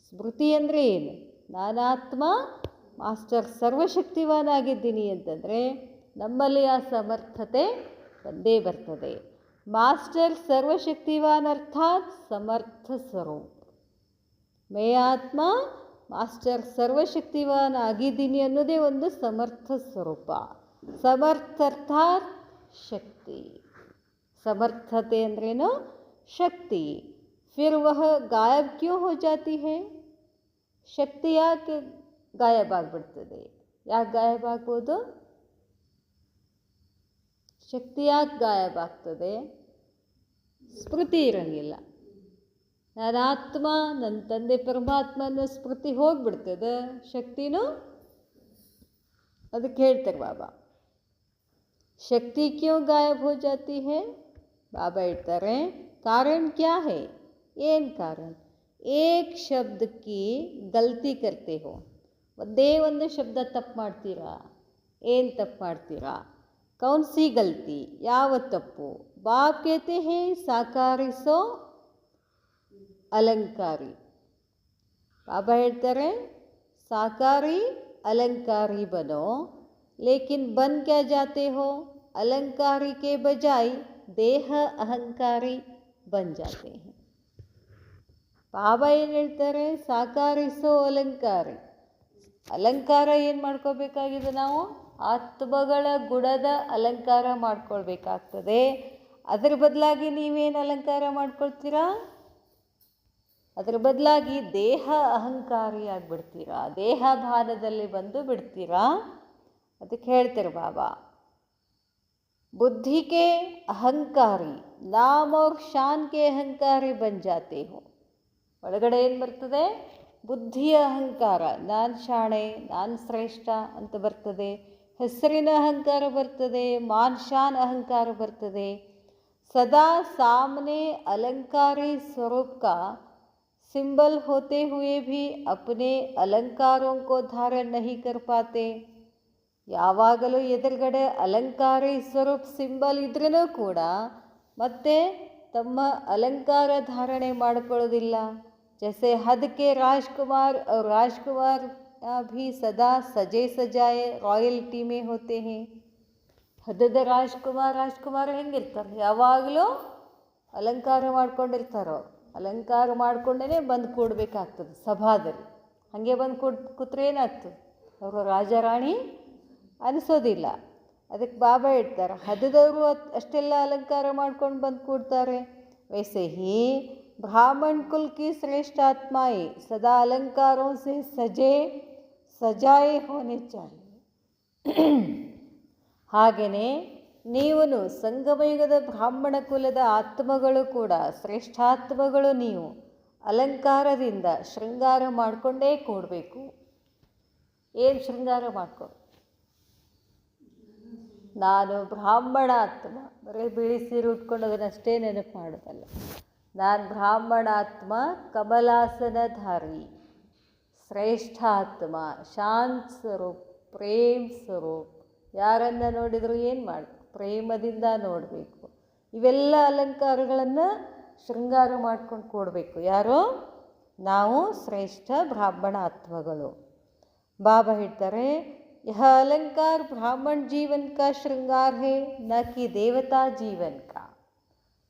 ಸ್ಮೃತಿ ಅಂದರೆ ಏನು? ನಾನಾತ್ಮ ಮಾಸ್ಟರ್ ಸರ್ವಶಕ್ತಿವಾನ್ ಆಗಿದ್ದೀನಿ ಅಂತಂದರೆ ನಮ್ಮಲ್ಲಿ ಆ ಸಮರ್ಥತೆ ಬಂದೇ ಬರ್ತದೆ. ಮಾಸ್ಟರ್ ಸರ್ವಶಕ್ತಿವಾನ್ ಅರ್ಥಾತ್ ಸಮರ್ಥ ಸ್ವರೂಪ. ಮೇ ಆತ್ಮ ಮಾಸ್ಟರ್ ಸರ್ವಶಕ್ತಿವಾನ್ ಆಗಿದ್ದೀನಿ ಅನ್ನೋದೇ ಒಂದು ಸಮರ್ಥ ಸ್ವರೂಪ. ಸಮರ್ಥಾರ್ಥಾತ್ ಶಕ್ತಿ. ಸಮರ್ಥತೆ ಅಂದ್ರೇನು? ಶಕ್ತಿ. ಫಿರ್ ವಹ ಗಾಯಬ್ ಕ್ಯೂ ಹೋ ಜಾತಿ ಹೈ? ಶಕ್ತಿ ಯಾಕೆ ಗಾಯಬ್ ಆಗಿಬಿಡ್ತದೆ? ಯಾಕೆ ಗಾಯಬ್ ಆಗ್ಬೋದು? ಶಕ್ತಿ ಯಾಕೆ ಗಾಯಬ್ ಆಗ್ತದೆ? ಸ್ಮೃತಿ ಇರೋಂಗಿಲ್ಲ. ನಾನು ಆತ್ಮ, ನನ್ನ ತಂದೆ ಪರಮಾತ್ಮ ಅನ್ನೋ ಸ್ಮೃತಿ ಹೋಗ್ಬಿಡ್ತದೆ, ಶಕ್ತಿನೂ ಅದಕ್ಕೆ ಹೇಳ್ತಾರೆ ಬಾಬಾ. ಶಕ್ತಿ ಕ್ಯೂ ಗಾಯಬ್ ಹೋ ಜಾತಿ ಹೈ? ಬಾಬಾ ಹೇಳ್ತಾರೆ ಕಾರಣ ಕ್ಯಾ ಹೈ? ಏನು ಕಾರಣ? ಏಕ್ ಶಬ್ದಕ್ಕೆ ಗಲ್ತಿ ಕರ್ತೆ ಹೋ. ಒಂದೇ ಒಂದು ಶಬ್ದ ತಪ್ಪು ಮಾಡ್ತೀರಾ. ಏನು ತಪ್ಪು ಮಾಡ್ತೀರಾ? ಕೌನ್ ಸಿ ಗಲ್ತಿ? ಯಾವ ತಪ್ಪು? ಬಾಪ್ ಕೇತೆ ಹೇ ಸಾಕಾರಿಸೋ ಅಲಂಕಾರಿ. ಬಾಬಾ ಹೇಳ್ತಾರೆ ಸಾಕಾರಿ ಅಲಂಕಾರಿ ಬನೋ, ಲೇಕಿನ್ ಬನ್ ಕ್ಯಾ ಜಾತೆ ಹೋ? अलंकारी के बजाय देह अहंकारी बन जाते हैं. ಬಾಬಾ ಏನು ಹೇಳ್ತಾರೆ? ಸಾಕಾರಿಸೋ ಅಲಂಕಾರಿ. ಅಲಂಕಾರ ಏನು ಮಾಡ್ಕೋಬೇಕಾಗಿದೆ? ನಾವು ಆತ್ಮಗಳ ಗುಣದ ಅಲಂಕಾರ ಮಾಡ್ಕೊಳ್ಬೇಕಾಗ್ತದೆ. ಅದರ ಬದಲಾಗಿ ನೀವೇನು ಅಲಂಕಾರ ಮಾಡ್ಕೊಳ್ತೀರಾ? ಅದರ ಬದಲಾಗಿ ದೇಹ ಅಹಂಕಾರಿ ಆಗಿಬಿಡ್ತೀರಾ, ದೇಹ ಭಾನದಲ್ಲಿ ಬಂದು ಬಿಡ್ತೀರಾ. ಅದಕ್ಕೆ ಹೇಳ್ತಾರೆ ಬಾಬಾ बुद्धि के अहंकारी नाम और शान के अहंकारी बन जाते हो. ಒಳಗಡೆ ಏನು ಬರ್ತದೆ? ಬುದ್ಧಿಯ ಅಹಂಕಾರ, ನಾನು ಶಾಣೆ, ನಾನು ಶ್ರೇಷ್ಠ ಅಂತ ಬರ್ತದೆ. ಹೆಸರಿನ ಅಹಂಕಾರ ಬರ್ತದೆ, ಮಾನ್ ಶಾನ್ ಅಹಂಕಾರ ಬರ್ತದೆ. सदा सामने अलंकारी स्वरूप का सिंबल होते हुए भी अपने अलंकारों को धारण नहीं कर पाते. ಯಾವಾಗಲೂ ಎದುರುಗಡೆ ಅಲಂಕಾರಿ ಸ್ವರೂಪ್ ಸಿಂಬಲ್ ಇದ್ರೂ ಕೂಡ ಮತ್ತೆ ತಮ್ಮ ಅಲಂಕಾರ ಧಾರಣೆ ಮಾಡಿಕೊಳ್ಳೋದಿಲ್ಲ. ಜೈಸೆ ಹದ್ ಕೆ ರಾಜ್ಕುಮಾರ್ ರಾಜ್ಕುಮಾರ್ भी सदा सजे सजाए रॉयल्टी में होते हैं. ಹದದ ರಾಜ್ಕುಮಾರ್ ಹೆಂಗಿರ್ತಾರೆ? ಯಾವಾಗಲೂ ಅಲಂಕಾರ ಮಾಡ್ಕೊಂಡಿರ್ತಾರೋ. ಅಲಂಕಾರ ಮಾಡ್ಕೊಂಡೇ ಬಂದು ಕೂಡಬೇಕಾಗ್ತದೆ ಸಭಾದಲ್ಲಿ. ಹಾಗೆ ಬಂದು ಕೂತ್ರೆ ಏನಾಗ್ತದೆ? ಅವರು ರಾಜ ರಾಣಿ ಅನಿಸೋದಿಲ್ಲ. ಅದಕ್ಕೆ ಬಾಬಾ ಹೇಳ್ತಾರೆ ಹದದವರು ಅಷ್ಟೆಲ್ಲ ಅಲಂಕಾರ ಮಾಡ್ಕೊಂಡು ಬಂದು ಕೂಡ್ತಾರೆ. ವೈಸೆ ಹಿ ಬ್ರಾಹ್ಮಣ ಕುಲ್ ಕಿ ಶ್ರೇಷ್ಠ ಆತ್ಮಾಯಿ ಸದಾ ಅಲಂಕಾರೋ ಸೆ ಸಜಾಯೆ ಹೋನೆ ಚಾಹಿಯೆ. ಹಾಗೆಯೇ ನೀವನು ಸಂಗಮಯುಗದ ಬ್ರಾಹ್ಮಣ ಕುಲದ ಆತ್ಮಗಳು ಕೂಡ ಶ್ರೇಷ್ಠಾತ್ಮಗಳು. ನೀವು ಅಲಂಕಾರದಿಂದ ಶೃಂಗಾರ ಮಾಡಿಕೊಂಡೇ ಕೂಡಬೇಕು. ಏನು ಶೃಂಗಾರ ಮಾಡ್ಕೊಂಡು? ನಾನು ಬ್ರಾಹ್ಮಣ ಆತ್ಮ, ಬರೀ ಬಿಳಿ ಸೀರೆ ಉಟ್ಕೊಂಡು ಅದನ್ನಷ್ಟೇ ನೆನಪು ಮಾಡೋದಲ್ಲ. ನಾನು ಬ್ರಾಹ್ಮಣ ಆತ್ಮ, ಕಮಲಾಸನಧಾರಿ, ಶ್ರೇಷ್ಠ ಆತ್ಮ, ಶಾಂತ ಸ್ವರೂಪ್, ಪ್ರೇಮ್ ಸ್ವರೂಪ್. ಯಾರನ್ನು ನೋಡಿದರೂ ಏನು ಮಾಡಬೇಕು? ಪ್ರೇಮದಿಂದ ನೋಡಬೇಕು. ಇವೆಲ್ಲ ಅಲಂಕಾರಗಳನ್ನು ಶೃಂಗಾರ ಮಾಡ್ಕೊಂಡು ಕೂಡಬೇಕು. ಯಾರು? ನಾವು ಶ್ರೇಷ್ಠ ಬ್ರಾಹ್ಮಣ ಆತ್ಮಗಳು. ಬಾಬಾ ಹೇಳ್ತಾರೆ यह अलंकार ब्राह्मण जीवन का श्रृंगार है न कि देवता जीवन का.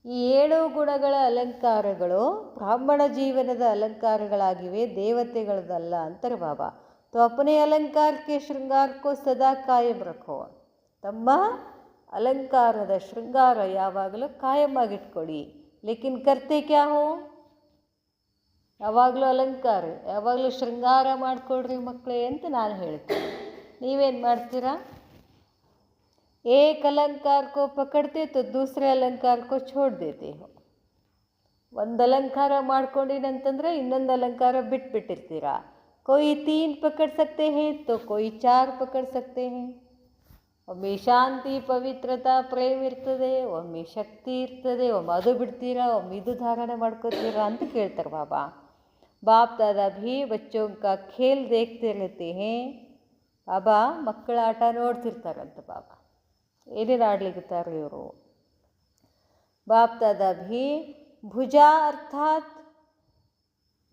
ಈ 7 ಗುಣಗಳ ಅಲಂಕಾರಗಳು ಬ್ರಾಹ್ಮಣ ಜೀವನದ ಅಲಂಕಾರಗಳಾಗಿವೆ, ದೇವತೆಗಳದಲ್ಲ ಅಂತಾರೆ ಬಾಬಾ. तो अपने अलंकार के श्रृंगार को सदा कायम रखो. ತಮ್ಮ ಅಲಂಕಾರದ ಶೃಂಗಾರ ಯಾವಾಗಲೂ ಕಾಯಮಾಗಿಟ್ಕೊಳ್ಳಿ. ಲೇಕಿನ್ ಕರ್ತೆ ಕ್ಯಾ ಹೋ? ಯಾವಾಗಲೂ ಅಲಂಕಾರ, ಯಾವಾಗಲೂ ಶೃಂಗಾರ ಮಾಡಿಕೊಡ್ರಿ ಮಕ್ಕಳೇ ಅಂತ ನಾನು ಹೇಳ್ತೀನಿ. ನೀವೇನು ಮಾಡ್ತೀರಾ? ಏಕ್ ಅಲಂಕಾರ ಕೋ ಪಕಡ್ತೆ ತೋ ದೂಸರೆ ಅಲಂಕಾರ ಕೋ ಛೋಡ್ ದೇತೆ ಹೋ. ಒಂದು ಅಲಂಕಾರ ಮಾಡ್ಕೊಂಡಿನಂತಂದರೆ ಇನ್ನೊಂದು ಅಲಂಕಾರ ಬಿಟ್ಬಿಟ್ಟಿರ್ತೀರಾ. कोई 3 पकड़ सकते हैं तो कोई 4 पकड़ सकते हैं. ಒಮ್ಮೆ ಶಾಂತಿ, ಪವಿತ್ರತಾ, ಪ್ರೇಮ್ ಇರ್ತದೆ, ಒಮ್ಮೆ ಶಕ್ತಿ ಇರ್ತದೆ, ಒಮ್ಮೆ ಅದು ಬಿಡ್ತೀರಾ, ಒಮ್ಮೆ ಇದು ಧಾರಣೆ ಮಾಡ್ಕೋತೀರಾ ಅಂತ ಕೇಳ್ತಾರೆ ಬಾಬಾ. ಬಾಪ್ ದಾದಾ ಭೀ ಬಚ್ಚೋं का खेल देखते रहते हैं. ಬಾಬಾ ಮಕ್ಕಳ ಆಟ ನೋಡ್ತಿರ್ತಾರಂತ. ಬಾಬಾ ಏನೇನು ಆಡ್ಲಿಕ್ಕಿರ್ತಾರೆ ಇವರು? ಬಾಪ್ ದಾದಾ ಭೀ ಭುಜಾ ಅರ್ಥಾತ್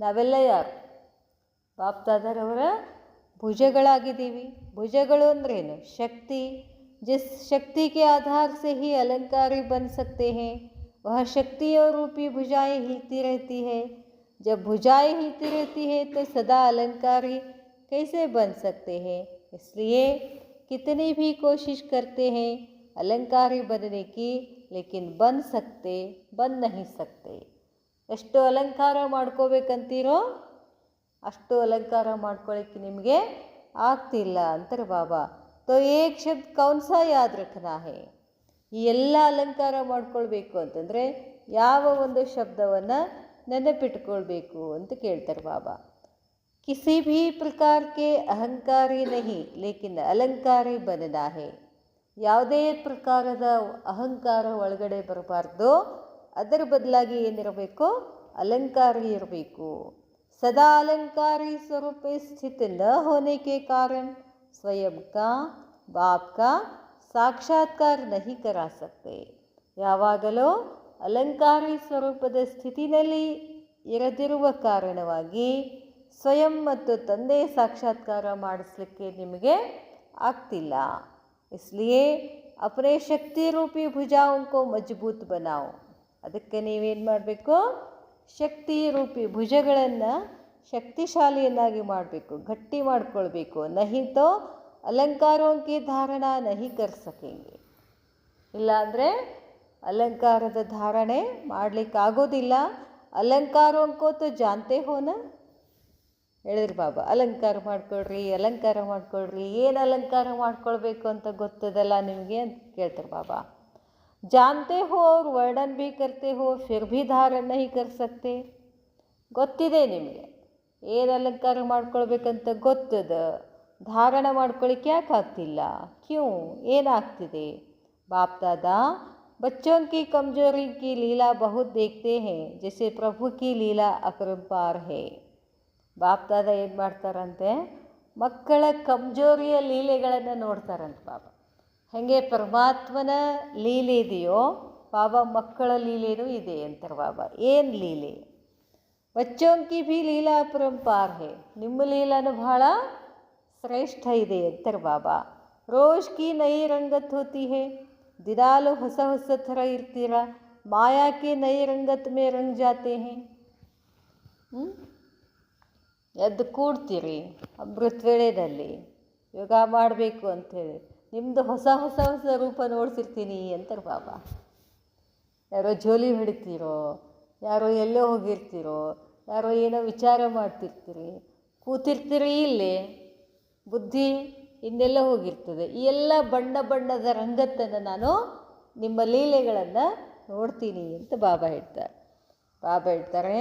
ನಾವೆಲ್ಲ ಯಾರು? ಬಾಪ್ ದಾದಾರವರ ಭುಜಗಳಾಗಿದ್ದೀವಿ. ಭುಜಗಳು ಅಂದ್ರೇನು? ಶಕ್ತಿ. जिस शक्ति के आधार से ही अलंकारी बन सकते हैं वह शक्ति और रूपी भुजाएं हिलती रहती है. जब भुजाएं हिलती रहती है तो सदा अलंकारी कैसे बन सकते हैं। इसलिए कितनी भी कोशिश करते हैं अलंकारी बनने की, लेकिन बन नहीं सकते। ಎಷ್ಟು ಅಲಂಕಾರ ಮಾಡ್ಕೋಬೇಕಂತೀರೋ ಅಷ್ಟು ಅಲಂಕಾರ ಮಾಡ್ಕೊಳ್ಳೋಕ್ಕೆ ನಿಮಗೆ ಆಗ್ತಿಲ್ಲ ಅಂತಾರೆ ಬಾಬಾ. ತೋ ಏಕ್ ಶಬ್ದ ಕೌನ್ ಸಾ ಯಾದ್ ರಖನಾ ಹೈ. ಈ ಎಲ್ಲ ಅಲಂಕಾರ ಮಾಡ್ಕೊಳ್ಬೇಕು ಅಂತಂದರೆ ಯಾವ ಒಂದು ಶಬ್ದವನ್ನು ನೆನಪಿಟ್ಕೊಳ್ಬೇಕು ಅಂತ ಕೇಳ್ತಾರೆ ಬಾಬಾ. किसी भी प्रकार के अहंकारी नहीं लेकिन अलंकारी बनना है. ಯಾವುದೇ ಪ್ರಕಾರದ ಅಹಂಕಾರ ಒಳಗಡೆ ಬರಬಾರ್ದು, ಅದರ ಬದಲಾಗಿ ಏನಿರಬೇಕು, ಅಲಂಕಾರಿ ಇರಬೇಕು. सदा अलंकारी स्वरूप स्थित न होने के कारण स्वयं का बाप का साक्षात्कार नहीं करा सकते. ಯಾವಾಗಲೂ ಅಲಂಕಾರಿ ಸ್ವರೂಪದ ಸ್ಥಿತಿನಲ್ಲಿ ಇರದಿರುವ ಕಾರಣವಾಗಿ ಸ್ವಯಂ ಮತ್ತು ತಂದೆ ಸಾಕ್ಷಾತ್ಕಾರ ಮಾಡಿಸ್ಲಿಕ್ಕೆ ನಿಮಗೆ ಆಗ್ತಿಲ್ಲ. इसलिए अपने शक्ति रूपी भुजाओं को मजबूत बनाओ. ಅದಕ್ಕೆ ನೀವೇನು ಮಾಡಬೇಕು, ಶಕ್ತಿ ರೂಪಿ ಭುಜಗಳನ್ನು ಶಕ್ತಿಶಾಲಿಯನ್ನಾಗಿ ಮಾಡಬೇಕು, ಗಟ್ಟಿ ಮಾಡಿಕೊಳ್ಬೇಕು. नहीं तो अलंकारों की धारणा नहीं कर सकेंगे. ಇಲ್ಲಾಂದರೆ ಅಲಂಕಾರದ ಧಾರಣೆ ಮಾಡಲಿಕ್ಕಾಗೋದಿಲ್ಲ. ಅಲಂಕಾರೋं को तो जानते हो ना. ಹೇಳಿದ್ರು ಬಾಬಾ, ಅಲಂಕಾರ ಮಾಡ್ಕೊಳ್ರಿ, ಅಲಂಕಾರ ಮಾಡ್ಕೊಳ್ರಿ. ಏನು ಅಲಂಕಾರ ಮಾಡ್ಕೊಳ್ಬೇಕು ಅಂತ ಗೊತ್ತದಲ್ಲ ನಿಮಗೆ ಅಂತ ಕೇಳ್ತಾರೆ ಬಾಬಾ. ಜಾನ್ತೆ ಹೋ ಅವ್ರು ವರ್ಣನ್ ಭೀ ಕರ್ತೆ ಹೋ ಫಿರ್ ಭೀ ಧಾರಣ ನಹಿ ಕರ್ ಸಕ್ತೆ. ಗೊತ್ತಿದೆ ನಿಮಗೆ ಏನು ಅಲಂಕಾರ ಮಾಡ್ಕೊಳ್ಬೇಕಂತ ಗೊತ್ತದ, ಧಾರಣ ಮಾಡ್ಕೊಳ್ಳಿಕ್ಕೆ ಯಾಕೆ ಆಗ್ತಿಲ್ಲ, ಕ್ಯೂ ಏನಾಗ್ತಿದೆ. बाप दादा बच्चों की कमजोरी की लीला बहुत देखते हैं, जैसे प्रभु की लीला अपरंपार है. ಬಾಪ್ ದಾದಾ ಏನು ಮಾಡ್ತಾರಂತೆ, ಮಕ್ಕಳ ಕಮ್ಜೋರಿಯ ಲೀಲೆಗಳನ್ನು ನೋಡ್ತಾರಂತೆ ಬಾಬಾ. ಹಾಗೆ ಪರಮಾತ್ಮನ ಲೀಲೆ ಇದೆಯೋ ಬಾಬಾ ಮಕ್ಕಳ ಲೀಲೆನೂ ಇದೆ ಅಂತಾರೆ ಬಾಬಾ. ಏನು ಲೀಲೆ, ಬಚ್ಚೋಂ ಕಿ ಭೀ ಲೀಲಾ ಅಪರಂಪಾರ್ ಹೇ. ನಿಮ್ಮ ಲೀಲಾನು ಬಹಳ ಶ್ರೇಷ್ಠ ಇದೆ ಅಂತಾರೆ ಬಾಬಾ. ರೋಜ್ ಕಿ ನೈ ರಂಗತ್ ಹೋತಿ ಹೇ. ದಿನಾಲು ಹೊಸ ಹೊಸ ಥರ ಇರ್ತೀರ. ಮಾಯಾಕ್ಕೆ ನೈ ರಂಗತ್ ಮೇ ರಂಗ್ ಜಾತೆ ಹೇ. ಎದ್ದು ಕೂಡ್ತೀರಿ ಅಮೃತ ವೇಳೆಯಲ್ಲಿ ಯೋಗ ಮಾಡಬೇಕು ಅಂಥೇಳಿ, ನಿಮ್ಮದು ಹೊಸ ಹೊಸ ಹೊಸ ರೂಪ ನೋಡ್ತಿರ್ತೀನಿ ಅಂತಾರೆ ಬಾಬಾ. ಯಾರೋ ಜೋಲಿ ಹೊಡಿತೀರೋ, ಯಾರೋ ಎಲ್ಲೋ ಹೋಗಿರ್ತೀರೋ, ಯಾರೋ ಏನೋ ವಿಚಾರ ಮಾಡ್ತಿರ್ತೀರಿ, ಕೂತಿರ್ತೀರಿ, ಇಲ್ಲೇ ಬುದ್ಧಿ ಇನ್ನೆಲ್ಲ ಹೋಗಿರ್ತದೆ. ಈ ಎಲ್ಲ ಬಣ್ಣ ಬಣ್ಣದ ರಂಗತ್ತನ್ನು ನಾನು ನಿಮ್ಮ ಲೀಲೆಗಳನ್ನು ನೋಡ್ತೀನಿ ಅಂತ ಬಾಬಾ ಹೇಳ್ತಾರೆ. ಬಾಬಾ ಹೇಳ್ತಾರೆ,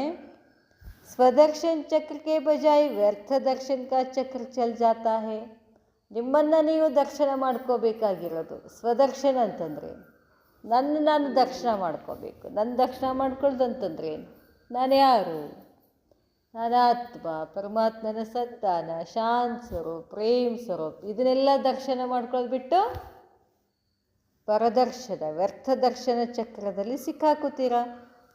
ಸ್ವದರ್ಶನ್ ಚಕ್ರ ಕೆ ಬಜಾಯ್ ವ್ಯರ್ಥ ದರ್ಶನ್ ಕಾ ಚಕ್ರ ಚಲ್ ಜಾತಾ ಹೇ. ನಿಮ್ಮನ್ನು ನೀವು ದರ್ಶನ ಮಾಡ್ಕೋಬೇಕಾಗಿರೋದು ಸ್ವದರ್ಶನ ಅಂತಂದರೆ ನಾನು ದರ್ಶನ ಮಾಡ್ಕೋಬೇಕು. ನನ್ನ ದರ್ಶನ ಮಾಡ್ಕೊಳ್ದಂತಂದ್ರೆ ನಾನು ಯಾರು, ನಾನು ಆತ್ಮ, ಪರಮಾತ್ಮನ ಸಂತಾನ, ಶಾಂತ ಸ್ವರೂಪ್, ಪ್ರೇಮ್ ಸ್ವರೂಪ್. ಇದನ್ನೆಲ್ಲ ದರ್ಶನ ಮಾಡ್ಕೊಳ್ಬಿಟ್ಟು ಪರದರ್ಶನ ವ್ಯರ್ಥ ದರ್ಶನ ಚಕ್ರದಲ್ಲಿ ಸಿಕ್ಕಾಕುತ್ತೀರಾ.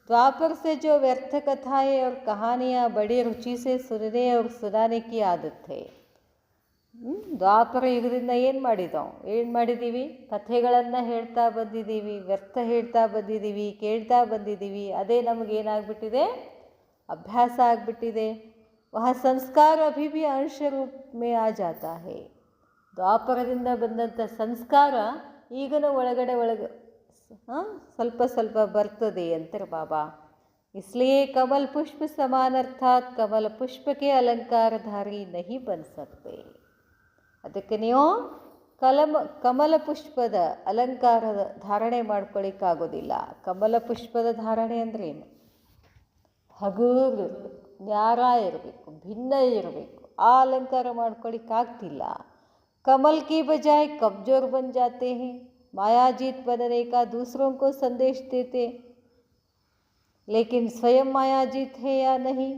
द्वापर से जो व्यर्थ कथाएँ और कहानियाँ बड़ी रुचि से सुनने और सुनाने की आदत है. ದ್ವಾಪರ ಯುಗದಿಂದ ಏನು ಮಾಡಿದ್ದೀವಿ, ಕಥೆಗಳನ್ನು ಹೇಳ್ತಾ ಬಂದಿದ್ದೀವಿ, ವ್ಯರ್ಥ ಹೇಳ್ತಾ ಬಂದಿದ್ದೀವಿ, ಕೇಳ್ತಾ ಬಂದಿದ್ದೀವಿ. ಅದೇ ನಮಗೇನಾಗ್ಬಿಟ್ಟಿದೆ, ಅಭ್ಯಾಸ ಆಗಿಬಿಟ್ಟಿದೆ. ವಹ ಸಂಸ್ಕಾರ ಅಭಿ ಭಿ ಅಂಶ ರೂಪ ಮೇ ಆ ಜಾತಾ ಹೇ. ದ್ವಾಪರದಿಂದ ಬಂದಂಥ ಸಂಸ್ಕಾರ ಈಗನ ಒಳಗಡೆ ಸ್ವಲ್ಪ ಸ್ವಲ್ಪ ಬರ್ತದೆ ಅಂತಾರೆ ಬಾಬಾ. इसलिए कमल पुष्प समान अर्थात कमल पुष्प के अलंकारधारी नहीं बन सकते. ಅದಕ್ಕೆ ನೀವು ಕಮಲ ಪುಷ್ಪದ ಅಲಂಕಾರದ ಧಾರಣೆ ಮಾಡ್ಕೊಳ್ಳಿಕ್ಕಾಗೋದಿಲ್ಲ. ಕಮಲ ಪುಷ್ಪದ ಧಾರಣೆ ಅಂದರೆ ಏನು, ಹಗುರು ನ್ಯಾರ ಇರಬೇಕು, ಭಿನ್ನ ಇರಬೇಕು. ಆ ಅಲಂಕಾರ ಮಾಡ್ಕೊಳ್ಳಿಕ್ಕಾಗ್ತಿಲ್ಲ. ಕಮಲ್ ಕಿ ಬಜಾಯ್ ಕಮ್ಜೋರ್ ಬನ್ ಜಾತೆ ಹೇ. मायाजीत बनने का दूसरों को संदेश देते, लेकिन स्वयं मायाजीत है या नहीं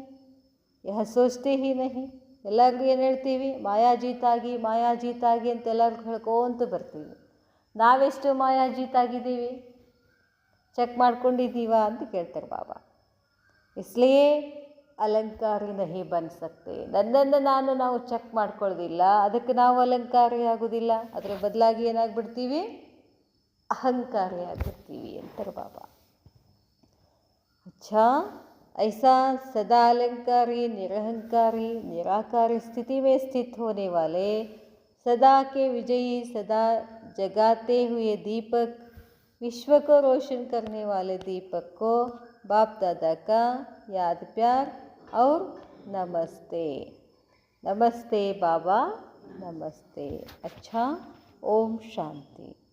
यह सोचते ही नहीं. ಎಲ್ಲರಿಗೂ ಏನು ಹೇಳ್ತೀವಿ, ಮಾಯಾಜೀತಾಗಿ ಅಂತ ಎಲ್ಲರಿಗೂ ಹೇಳ್ಕೊಂತ ಬರ್ತೀವಿ. ನಾವೆಷ್ಟು ಮಾಯಾಜೀತಾಗಿದ್ದೀವಿ, ಚೆಕ್ ಮಾಡ್ಕೊಂಡಿದ್ದೀವಾ ಅಂತ ಕೇಳ್ತಾರೆ ಬಾಬಾ. ಇಸ್ಲಿಯೇ ಅಲಂಕಾರಿ ನಹಿ ಬನ್ ಸಕ್ತೆ. ನನ್ನನ್ನು ನಾವು ಚೆಕ್ ಮಾಡ್ಕೊಳ್ಳೋದಿಲ್ಲ, ಅದಕ್ಕೆ ನಾವು ಅಲಂಕಾರಿ ಆಗೋದಿಲ್ಲ. ಅದರ ಬದಲಾಗಿ ಏನಾಗ್ಬಿಡ್ತೀವಿ, ಅಹಂಕಾರಿ ಆಗಿರ್ತೀವಿ ಅಂತಾರೆ ಬಾಬಾ. ಅಚ್ಚಾ, ऐसा सदा अलंकारी, निरहंकारी, निराकारी स्थिति में स्थित होने वाले, सदा के विजयी, सदा जगाते हुए दीपक, विश्व को रोशन करने वाले दीपक को बाप दादा का याद प्यार और नमस्ते। नमस्ते बाबा, नमस्ते। अच्छा, ओम शांति।